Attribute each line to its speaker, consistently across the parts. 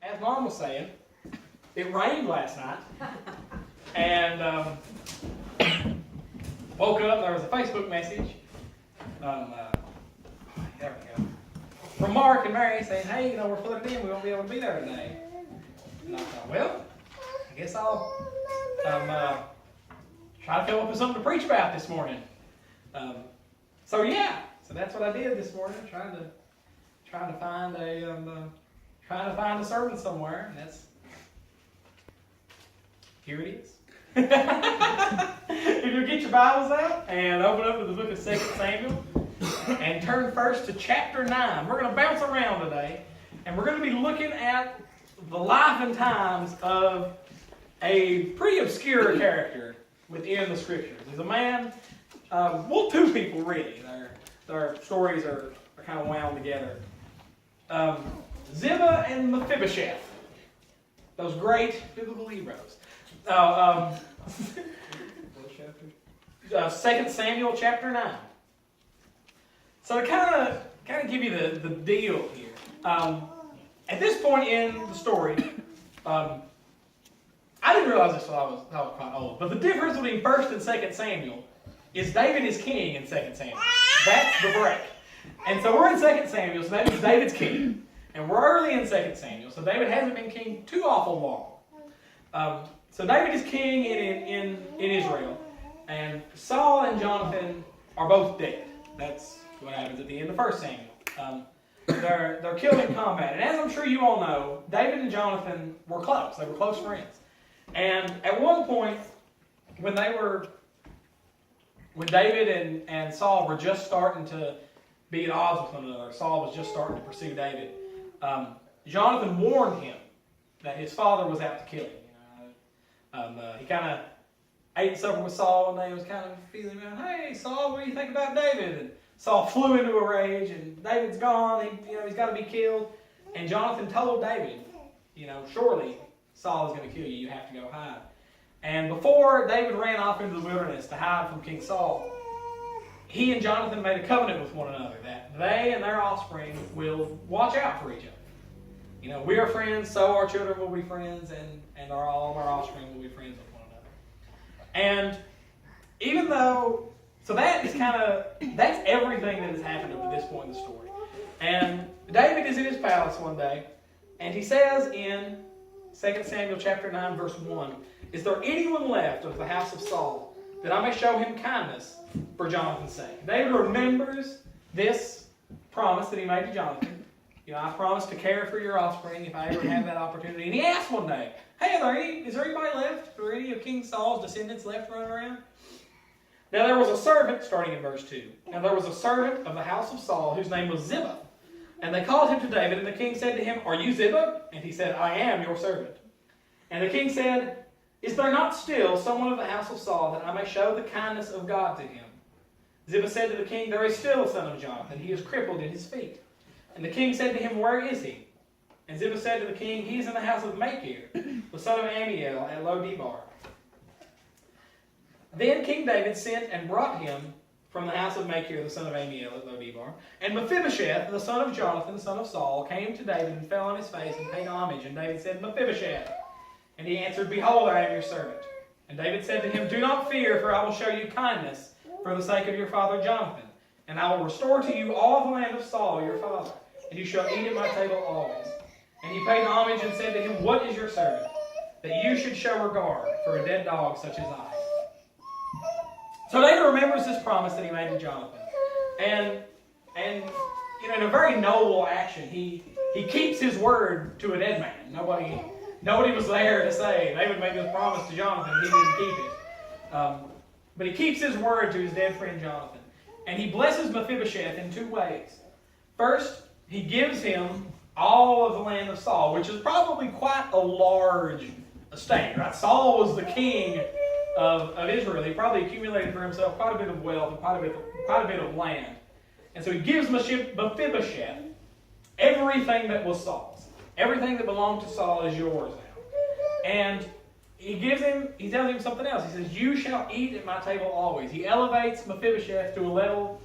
Speaker 1: as Mom was saying, it rained last night. And woke up, there was a Facebook message. There we go. From Mark and Mary saying, hey, we're flooded in, we won't be able to be there today. And I thought, well, I guess I'll try to come up with something to preach about this morning. So that's what I did this morning, trying to find a sermon somewhere, and here it is. If you get your Bibles out and open up to the book of 2 Samuel and turn first to chapter 9. We're going to bounce around today, and we're going to be looking at the life and times of a pretty obscure character within the Scriptures. There's a man, two people really. Their stories are kind of wound together. Ziba and Mephibosheth, those great biblical heroes. 2 Samuel chapter 9. So to kind of give you the deal here. At this point in the story, I didn't realize this until I was quite old, but the difference between 1 and 2 Samuel is David is king in 2 Samuel. That's the break. And so we're in 2 Samuel, so that means David's king. And we're early in 2 Samuel, so David hasn't been king too awful long. So David is king in Israel, and Saul and Jonathan are both dead. That's what happens at the end of 1 Samuel. They're killed in combat. And as I'm sure you all know, David and Jonathan were close. They were close friends. And at one point, when David and Saul were just starting to be at odds with one another, Saul was just starting to pursue David, Jonathan warned him that his father was out to kill him. He kind of ate supper with Saul one day and was kind of feeling, hey, Saul, what do you think about David? And Saul flew into a rage, and David's gone. He's got to be killed. And Jonathan told David, surely Saul is going to kill you. You have to go hide. And before David ran off into the wilderness to hide from King Saul, he and Jonathan made a covenant with one another that they and their offspring will watch out for each other. We are friends, so our children will be friends, and all of our offspring will be friends with one another. And even though, so that's everything that has happened up to this point in the story. And David is in his palace one day, and he says in 2 Samuel chapter 9, verse 1, is there anyone left of the house of Saul that I may show him kindness for Jonathan's sake? David remembers this promise that he made to Jonathan. I promise to care for your offspring if I ever have that opportunity. And he asked one day, hey, is there anybody left? Are any of King Saul's descendants left running around? Now there was a servant, starting in verse 2. Now there was a servant of the house of Saul whose name was Ziba. And they called him to David, and the king said to him, are you Ziba? And he said, I am your servant. And the king said, is there not still someone of the house of Saul that I may show the kindness of God to him? Ziba said to the king, there is still a son of Jonathan. He is crippled in his feet. And the king said to him, where is he? And Ziba said to the king, he is in the house of Machir, the son of Emmanuel, at Lo-debar. Then King David sent and brought him from the house of Machir, the son of Emmanuel, at Lo-debar. And Mephibosheth, the son of Jonathan, the son of Saul, came to David and fell on his face and paid homage. And David said, Mephibosheth. And he answered, behold, I am your servant. And David said to him, do not fear, for I will show you kindness for the sake of your father Jonathan. And I will restore to you all the land of Saul, your father. And you shall eat at my table always. And he paid homage and said to him, what is your servant, that you should show regard for a dead dog such as I? So David remembers this promise that he made to Jonathan. And in a very noble action, he keeps his word to a dead man. Nobody was there to say, David made this promise to Jonathan, he didn't keep it. But he keeps his word to his dead friend Jonathan. And he blesses Mephibosheth in two ways. First, he gives him all of the land of Saul, which is probably quite a large estate, right? Saul was the king of Israel. He probably accumulated for himself quite a bit of wealth and quite a bit of land. And so he gives Mephibosheth everything that was Saul's. Everything that belonged to Saul is yours now. And he tells him something else. He says, you shall eat at my table always. He elevates Mephibosheth to a level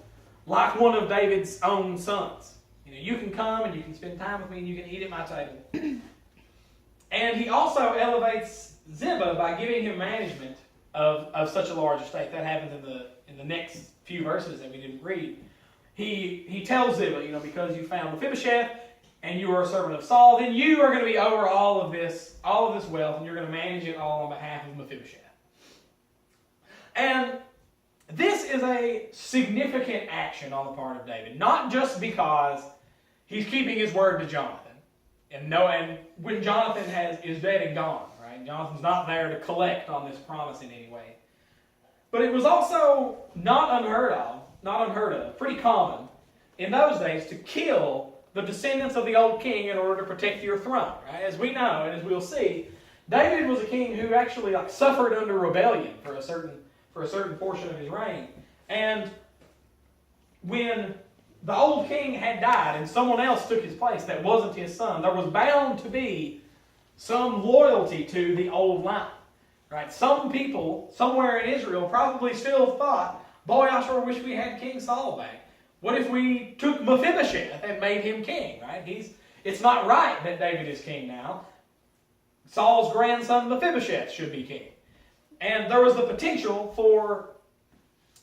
Speaker 1: like one of David's own sons. You can come and you can spend time with me and you can eat at my table. And he also elevates Ziba by giving him management of such a large estate. That happens in the next few verses that we didn't read. He tells Ziba, because you found Mephibosheth and you are a servant of Saul, then you are going to be over all of this wealth, and you're going to manage it all on behalf of Mephibosheth. And this is a significant action on the part of David, not just because he's keeping his word to Jonathan, and when Jonathan is dead and gone, right? Jonathan's not there to collect on this promise in any way. But it was also not unheard of, pretty common in those days to kill the descendants of the old king in order to protect your throne, right? As we know, and as we'll see, David was a king who actually suffered under rebellion for a certain portion of his reign. And when the old king had died and someone else took his place that wasn't his son, there was bound to be some loyalty to the old line. Right? Some people somewhere in Israel probably still thought, boy, I sure wish we had King Saul back. What if we took Mephibosheth and made him king? Right? It's not right that David is king now. Saul's grandson Mephibosheth should be king. And there was the potential for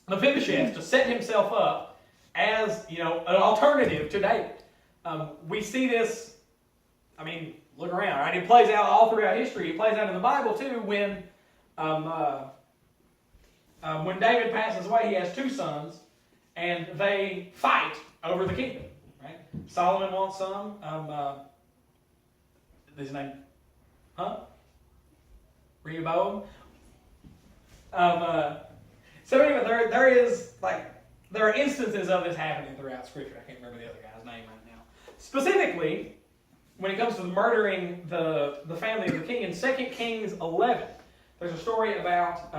Speaker 1: Mephibosheth to set himself up as, an alternative to David. We see this, look around, right? It plays out all throughout history. It plays out in the Bible too when David passes away, he has two sons, and they fight over the kingdom. Right? Solomon wants some. His name, Rehoboam. So anyway, there are instances of this happening throughout Scripture. I can't remember the other guy's name right now. Specifically, when it comes to murdering the family of the king, in 2 Kings 11, there's a story about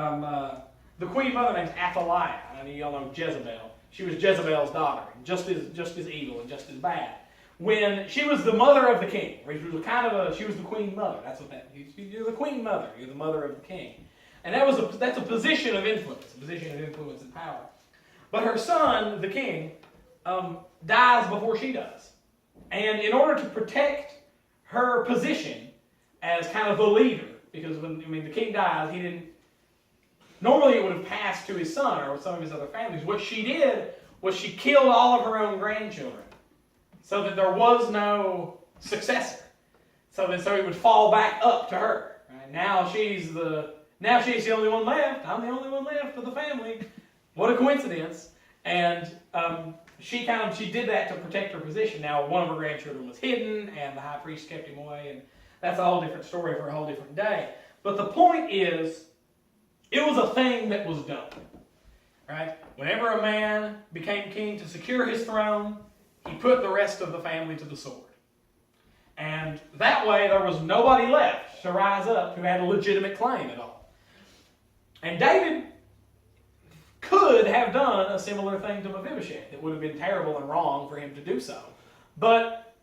Speaker 1: the queen mother named Athaliah. I know y'all know Jezebel. She was Jezebel's daughter, just as evil and just as bad. When she was the mother of the king, she was the queen mother. That's what that is. You're the queen mother. You're the mother of the king. And that's a position of influence, and power. But her son, the king, dies before she does. And in order to protect her position as kind of the leader, because when the king dies, normally it would have passed to his son or some of his other families. What she did was she killed all of her own grandchildren so that there was no successor. So it would fall back up to her. Right? Now she's the only one left. I'm the only one left of the family. What a coincidence. And she did that to protect her position. Now, one of her grandchildren was hidden, and the high priest kept him away, and that's a whole different story for a whole different day. But the point is, it was a thing that was done. Right? Whenever a man became king to secure his throne, he put the rest of the family to the sword. And that way, there was nobody left to rise up who had a legitimate claim at all. And David could have done a similar thing to Mephibosheth. It would have been terrible and wrong for him to do so. But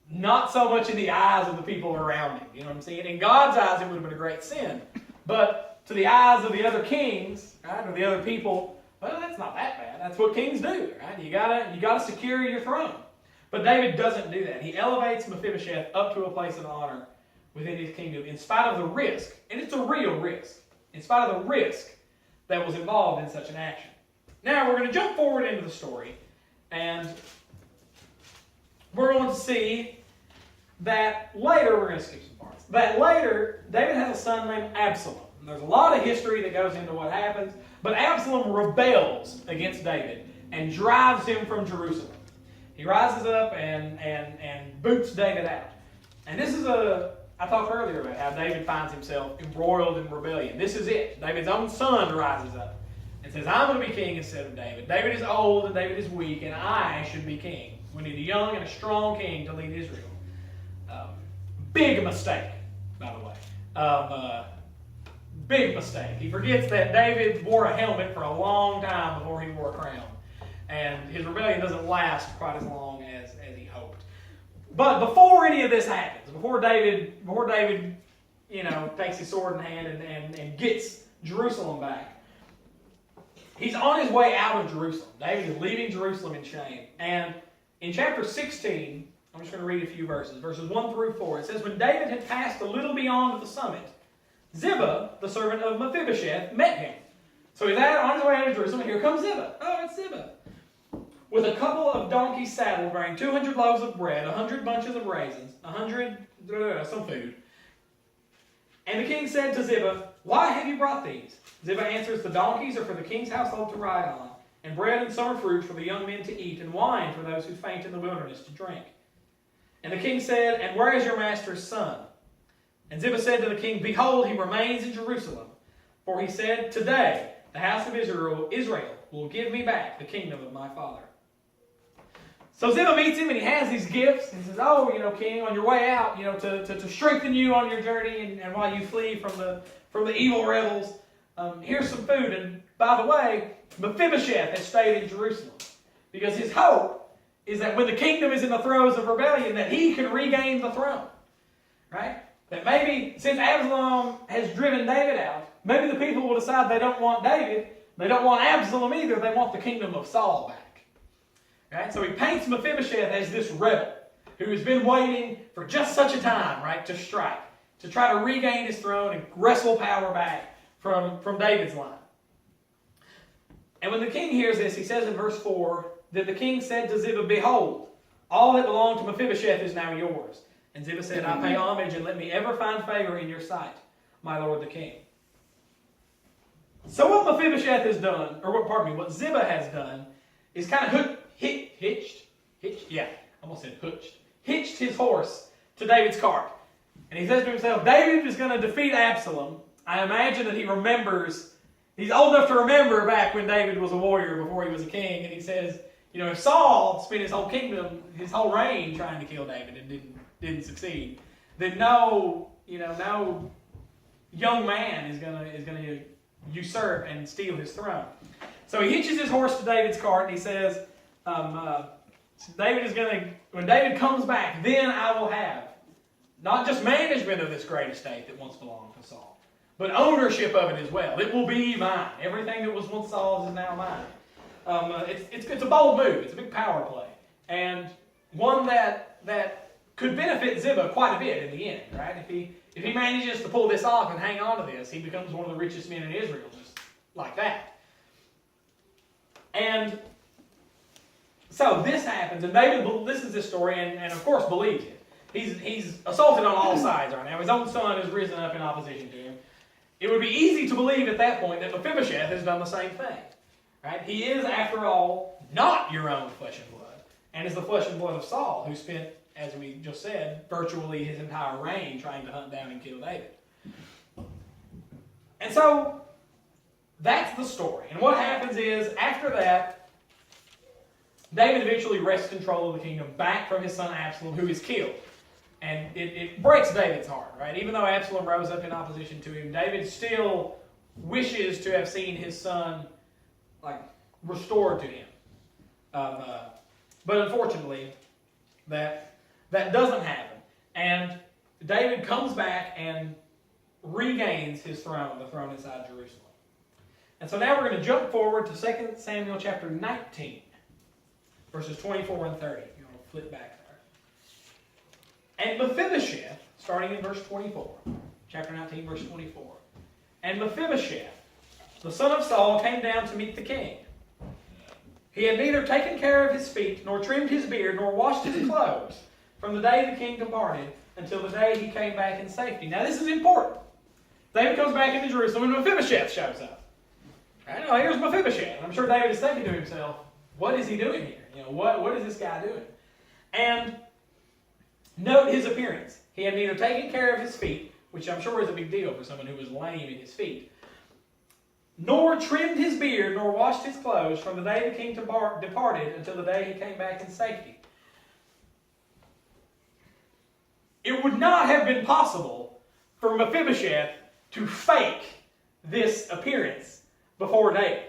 Speaker 1: not so much in the eyes of the people around him. You know what I'm saying? In God's eyes, it would have been a great sin. But to the eyes of the other kings, right, or the other people, well, that's not that bad. That's what kings do, right? You gotta secure your throne. But David doesn't do that. He elevates Mephibosheth up to a place of honor within his kingdom in spite of the risk, and it's a real risk, in spite of the risk that was involved in such an action. Now, we're going to jump forward into the story, and we're going to see that later, we're going to skip some parts, that later, David has a son named Absalom. And there's a lot of history that goes into what happens, but Absalom rebels against David and drives him from Jerusalem. He rises up and boots David out. And this is I talked earlier about how David finds himself embroiled in rebellion. This is it. David's own son rises up and says, I'm going to be king instead of David. David is old and David is weak, and I should be king. We need a young and a strong king to lead Israel. Big mistake, by the way. Big mistake. He forgets that David wore a helmet for a long time before he wore a crown. And his rebellion doesn't last quite as long as he hoped. But before any of this happens, before David, takes his sword in hand and gets Jerusalem back, he's on his way out of Jerusalem. David is leaving Jerusalem in shame. And in chapter 16 I'm just going to read a few verses. Verses 1 through 4. It says, when David had passed a little beyond the summit, Ziba, the servant of Mephibosheth, met him. So he's on his way out of Jerusalem, and here comes Ziba. Oh, it's Ziba. With a couple of donkeys saddled, bearing 200 loaves of bread, 100 bunches of raisins, 100, some food. And the king said to Ziba, why have you brought these? Ziba answers, the donkeys are for the king's household to ride on, and bread and summer fruit for the young men to eat, and wine for those who faint in the wilderness to drink. And the king said, and where is your master's son? And Ziba said to the king, behold, he remains in Jerusalem. For he said, today the house of Israel will give me back the kingdom of my father. So Ziba meets him, and he has these gifts. He says, oh, king, on your way out, to strengthen you on your journey, and while you flee from the evil rebels, here's some food. And by the way, Mephibosheth has stayed in Jerusalem, because his hope is that when the kingdom is in the throes of rebellion, that he can regain the throne. Right? That maybe, since Absalom has driven David out, maybe the people will decide they don't want David, they don't want Absalom either, they want the kingdom of Saul back. Right? So he paints Mephibosheth as this rebel who has been waiting for just such a time, right, to strike, to try to regain his throne and wrestle power back from David's line. And when the king hears this, he says in verse 4, that the king said to Ziba, behold, all that belonged to Mephibosheth is now yours. And Ziba said, I pay homage, and let me ever find favor in your sight, my lord the king. So what Mephibosheth has done, what Ziba has done, is kind of hitched his horse to David's cart. And he says to himself, David is going to defeat Absalom. I imagine that he remembers, he's old enough to remember back when David was a warrior before he was a king. And he says, if Saul spent his whole kingdom, his whole reign trying to kill David and didn't succeed, then no young man is going to usurp and steal his throne. So he hitches his horse to David's cart, and he says, when David comes back, then I will have not just management of this great estate that once belonged to Saul, but ownership of it as well. It will be mine. Everything that was once Saul's is now mine. It's a bold move. It's a big power play, and one that could benefit Ziba quite a bit in the end, right? If he manages to pull this off and hang on to this, he becomes one of the richest men in Israel, just like that. And so this happens, and David listens to this story and of course believes it. He's assaulted on all sides right now. His own son has risen up in opposition to him. It would be easy to believe at that point that Mephibosheth has done the same thing. Right? He is, after all, not your own flesh and blood, and is the flesh and blood of Saul, who spent, as we just said, virtually his entire reign trying to hunt down and kill David. And so that's the story. And what happens is, after that, David eventually wrests control of the kingdom back from his son Absalom, who is killed. And it breaks David's heart, right? Even though Absalom rose up in opposition to him, David still wishes to have seen his son restored to him. But unfortunately, that doesn't happen. And David comes back and regains his throne, the throne inside Jerusalem. And so now we're going to jump forward to 2 Samuel chapter 19, verses 24 and 30. You want to flip back there. And Mephibosheth, starting in verse 24, chapter 19, verse 24. And Mephibosheth, the son of Saul, came down to meet the king. He had neither taken care of his feet, nor trimmed his beard, nor washed his clothes, from the day the king departed until the day he came back in safety. Now this is important. David comes back into Jerusalem, and Mephibosheth shows up. Right? Now, here's Mephibosheth. I'm sure David is thinking to himself, what is he doing here? What is this guy doing? And note his appearance. He had neither taken care of his feet, which I'm sure is a big deal for someone who was lame in his feet, nor trimmed his beard, nor washed his clothes from the day the king departed until the day he came back in safety. It would not have been possible for Mephibosheth to fake this appearance before David.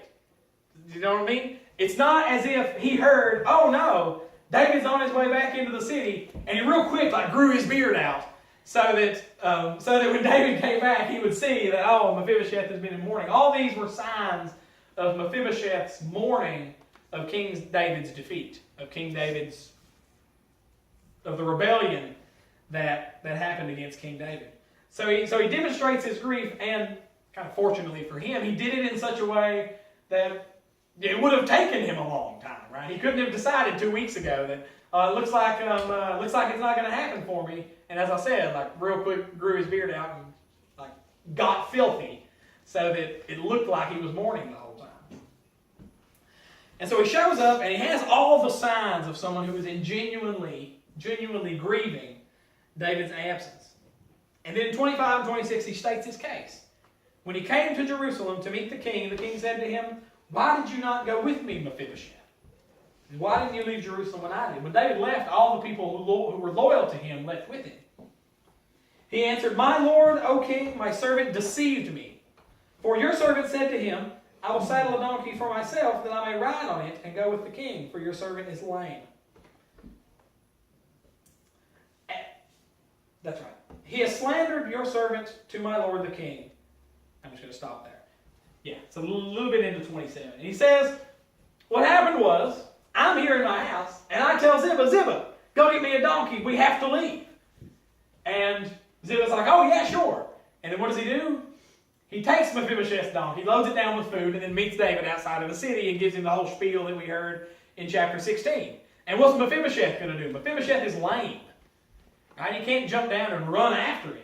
Speaker 1: You know what I mean? It's not as if he heard, oh no, David's on his way back into the city, and he real quick grew his beard out so that when David came back, he would see that, oh, Mephibosheth has been in mourning. All these were signs of Mephibosheth's mourning of King David's defeat, of King David's the rebellion that happened against King David. So he demonstrates his grief, and kind of fortunately for him, he did it in such a way that it would have taken him a long time, right? He couldn't have decided 2 weeks ago that it looks like it's not going to happen for me. And as I said, like real quick, grew his beard out and like got filthy, so that it looked like he was mourning the whole time. And so he shows up, and he has all the signs of someone who is genuinely grieving David's absence. And then in 25 and 26, he states his case. When he came to Jerusalem to meet the king said to him, "Why did you not go with me, Mephibosheth? Why didn't you leave Jerusalem when I did?" When David left, all the people who were loyal to him left with him. He answered, "My lord, O king, my servant deceived me. For your servant said to him, I will saddle a donkey for myself, that I may ride on it and go with the king, for your servant is lame." That's right. "He has slandered your servant to my lord the king." I'm just going to stop there. Yeah, it's a little bit into 27. And he says, what happened was, I'm here in my house, and I tell Ziba, go get me a donkey, we have to leave. And Ziba's like, oh yeah, sure. And then what does he do? He takes Mephibosheth's donkey, loads it down with food, and then meets David outside of the city and gives him the whole spiel that we heard in chapter 16. And what's Mephibosheth going to do? Mephibosheth is lame. Right? You can't jump down and run after him.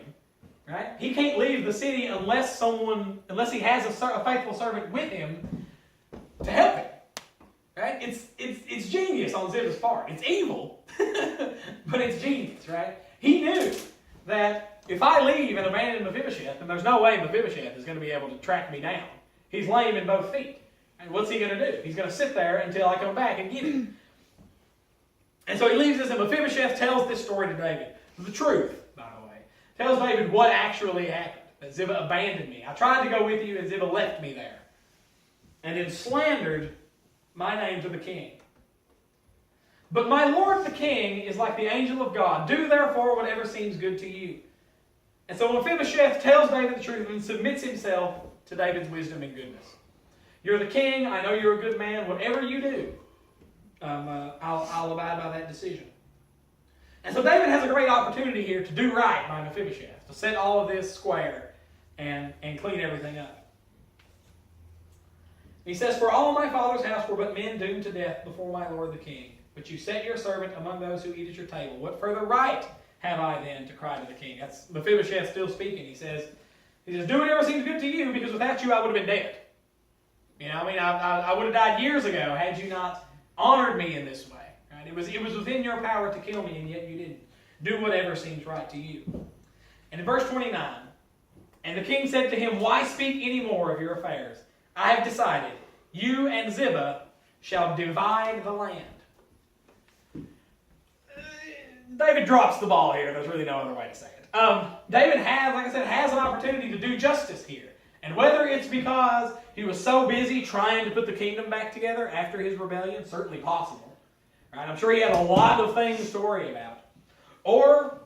Speaker 1: Right? He can't leave the city unless he has a faithful servant with him to help him. Right? It's genius on Ziba's part. It's evil, but it's genius, right? He knew that if I leave and abandon Mephibosheth, then there's no way Mephibosheth is going to be able to track me down. He's lame in both feet. And what's he going to do? He's going to sit there until I come back and get him. And so he leaves us, and Mephibosheth tells this story to David. The truth, by the way. Tells David what actually happened. That Ziba abandoned me. I tried to go with you, and Ziba left me there. And then slandered my name to the king. But my lord the king is like the angel of God. Do therefore whatever seems good to you. And so Mephibosheth tells David the truth and submits himself to David's wisdom and goodness. You're the king. I know you're a good man. Whatever you do, I'll abide by that decision. And so David has a great opportunity here to do right by Mephibosheth, to set all of this square and clean everything up. He says, "For all my father's house were but men doomed to death before my lord the king. But you set your servant among those who eat at your table. What further right have I then to cry to the king?" That's Mephibosheth still speaking. He says, "Do whatever seems good to you, because without you I would have been dead. I would have died years ago had you not honored me in this way. Right? It was within your power to kill me, and yet you didn't. Do whatever seems right to you." And in verse 29, "And the king said to him, Why speak any more of your affairs? I have decided, you and Ziba shall divide the land." David drops the ball here. There's really no other way to say it. David has an opportunity to do justice here. And whether it's because he was so busy trying to put the kingdom back together after his rebellion, certainly possible. Right? I'm sure he had a lot of things to worry about. Or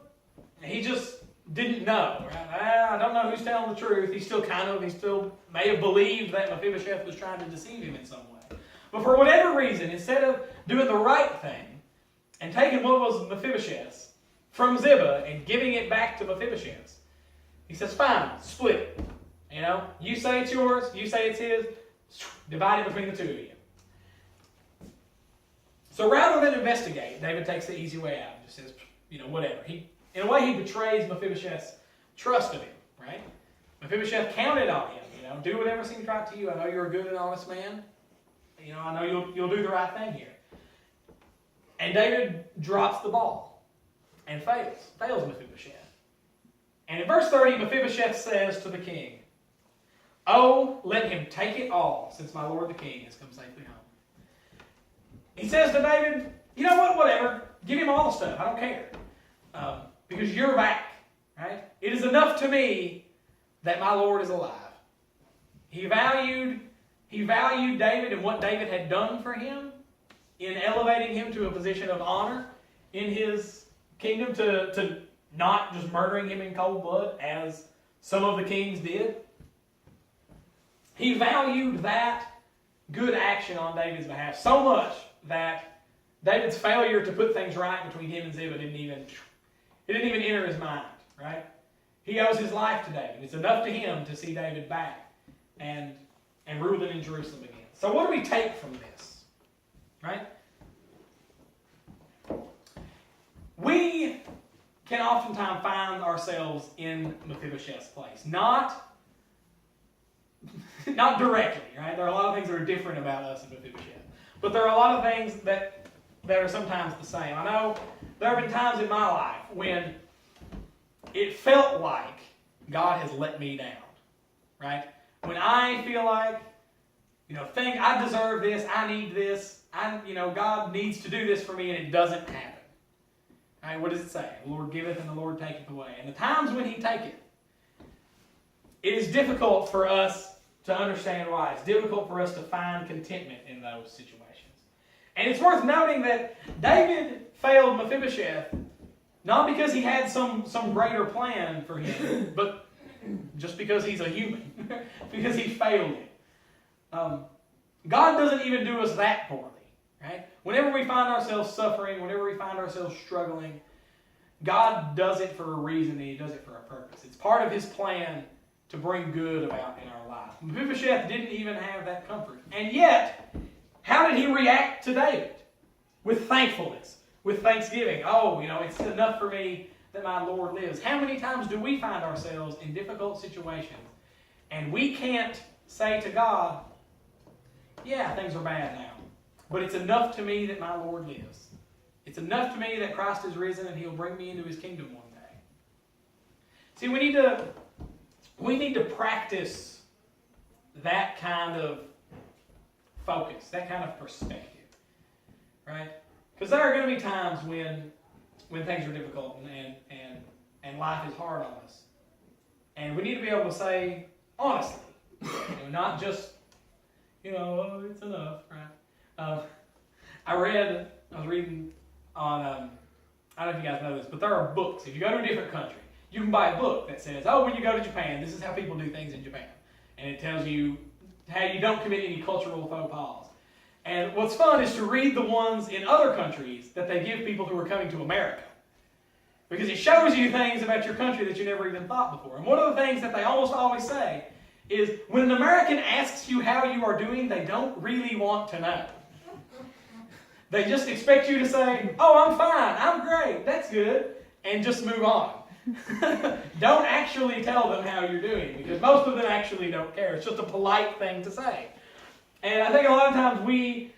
Speaker 1: he just didn't know. Right? I don't know who's telling the truth. He still may have believed that Mephibosheth was trying to deceive him in some way. But for whatever reason, instead of doing the right thing and taking what was Mephibosheth's from Ziba and giving it back to Mephibosheth's, he says, fine, split it. You say it's yours, you say it's his, divide it between the two of you. So rather than investigate, David takes the easy way out and just says, whatever. In a way, he betrays Mephibosheth's trust of him, right? Mephibosheth counted on him. Do whatever seems right to you. I know you're a good and honest man. I know you'll do the right thing here. And David drops the ball and fails Mephibosheth. And in verse 30, Mephibosheth says to the king, "Oh, let him take it all, since my lord the king has come safely home." He says to David, you know what, whatever. Give him all the stuff. I don't care. Because you're back. Right? It is enough to me that my Lord is alive. He valued David and what David had done for him in elevating him to a position of honor in his kingdom, to not just murdering him in cold blood as some of the kings did. He valued that good action on David's behalf so much that David's failure to put things right between him and Ziba didn't even enter his mind, right? He owes his life to David. It's enough to him to see David back and ruling in Jerusalem again. So what do we take from this, right? We can oftentimes find ourselves in Mephibosheth's place. Not directly, right? There are a lot of things that are different about us and Mephibosheth. But there are a lot of things that are sometimes the same. I know there have been times in my life when it felt like God has let me down, right? When I feel like, think I deserve this, I need this, God needs to do this for me, and it doesn't happen. Right? What does it say? The Lord giveth and the Lord taketh away. And the times when He taketh, it is difficult for us to understand why. It's difficult for us to find contentment in those situations. And it's worth noting that David failed Mephibosheth not because he had some greater plan for him, but just because he's a human, because he failed him. God doesn't even do us that poorly, right? Whenever we find ourselves suffering, whenever we find ourselves struggling, God does it for a reason and He does it for a purpose. It's part of His plan to bring good about in our life. Mephibosheth didn't even have that comfort. And yet, how did he react to David? With thankfulness, with thanksgiving. Oh, it's enough for me that my Lord lives. How many times do we find ourselves in difficult situations and we can't say to God, yeah, things are bad now, but it's enough to me that my Lord lives. It's enough to me that Christ is risen and He'll bring me into His kingdom one day. See, we need to practice that kind of focus, that kind of perspective, right? Because there are going to be times when things are difficult and life is hard on us. And we need to be able to say, honestly, not just, oh, it's enough, right? I was reading on, I don't know if you guys know this, but there are books. If you go to a different country, you can buy a book that says, oh, when you go to Japan, this is how people do things in Japan. And it tells you how you don't commit any cultural faux pas. And what's fun is to read the ones in other countries that they give people who are coming to America. Because it shows you things about your country that you never even thought before. And one of the things that they almost always say is, when an American asks you how you are doing, they don't really want to know. They just expect you to say, oh, I'm fine, I'm great, that's good, and just move on. Don't actually tell them how you're doing, because most of them actually don't care. It's just a polite thing to say. And I think a lot of times we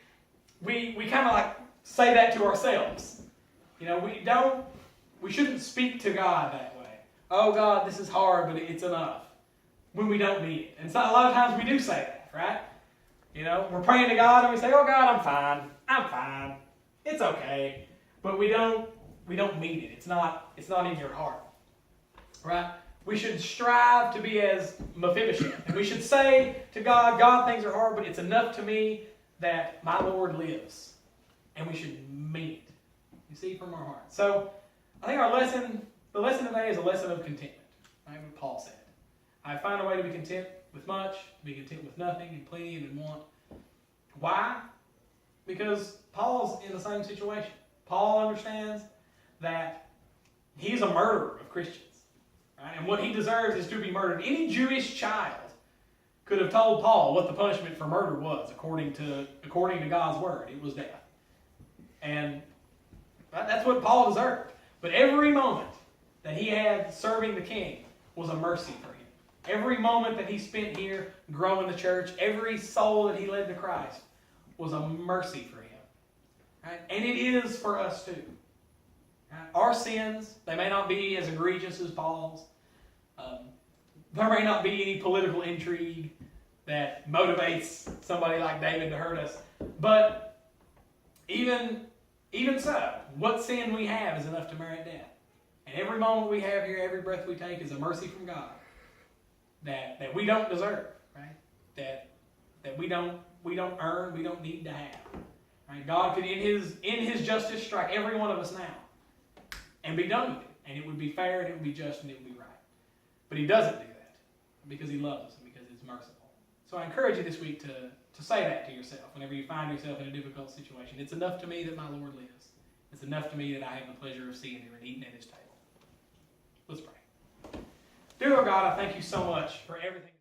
Speaker 1: kind of like say that to ourselves. We shouldn't speak to God that way. Oh God, this is hard, but it's enough. When we don't need it. And so a lot of times we do say that, right? We're praying to God and we say, oh God, I'm fine. It's okay. But we don't mean it. It's not in your heart. Right? We should strive to be as Mephibosheth. And we should say to God, God, things are hard, but it's enough to me that my Lord lives. And we should mean it. You see, from our heart. So, I think the lesson today is a lesson of contentment. Right? What Paul said. I find a way to be content with much, to be content with nothing, and plenty, and in want. Why? Because Paul's in the same situation. Paul understands that he's a murderer of Christians. Right? And what he deserves is to be murdered. Any Jewish child could have told Paul what the punishment for murder was, according to God's word. It was death. And that's what Paul deserved. But every moment that he had serving the king was a mercy for him. Every moment that he spent here growing the church, every soul that he led to Christ was a mercy for him. Right? And it is for us too. Right? Our sins, they may not be as egregious as Paul's. There may not be any political intrigue that motivates somebody like David to hurt us. But even so, what sin we have is enough to merit death. And every moment we have here, every breath we take is a mercy from God that we don't deserve, right? That we don't earn, we don't need to have. Right? God could, in His justice, strike every one of us now and be done with it. And it would be fair, and it would be just, and it would be right. But He doesn't do that because He loves us and because He's merciful. So I encourage you this week to say that to yourself whenever you find yourself in a difficult situation. It's enough to me that my Lord lives. It's enough to me that I have the pleasure of seeing Him and eating at His table. Let's pray. Dear Lord God, I thank you so much for everything.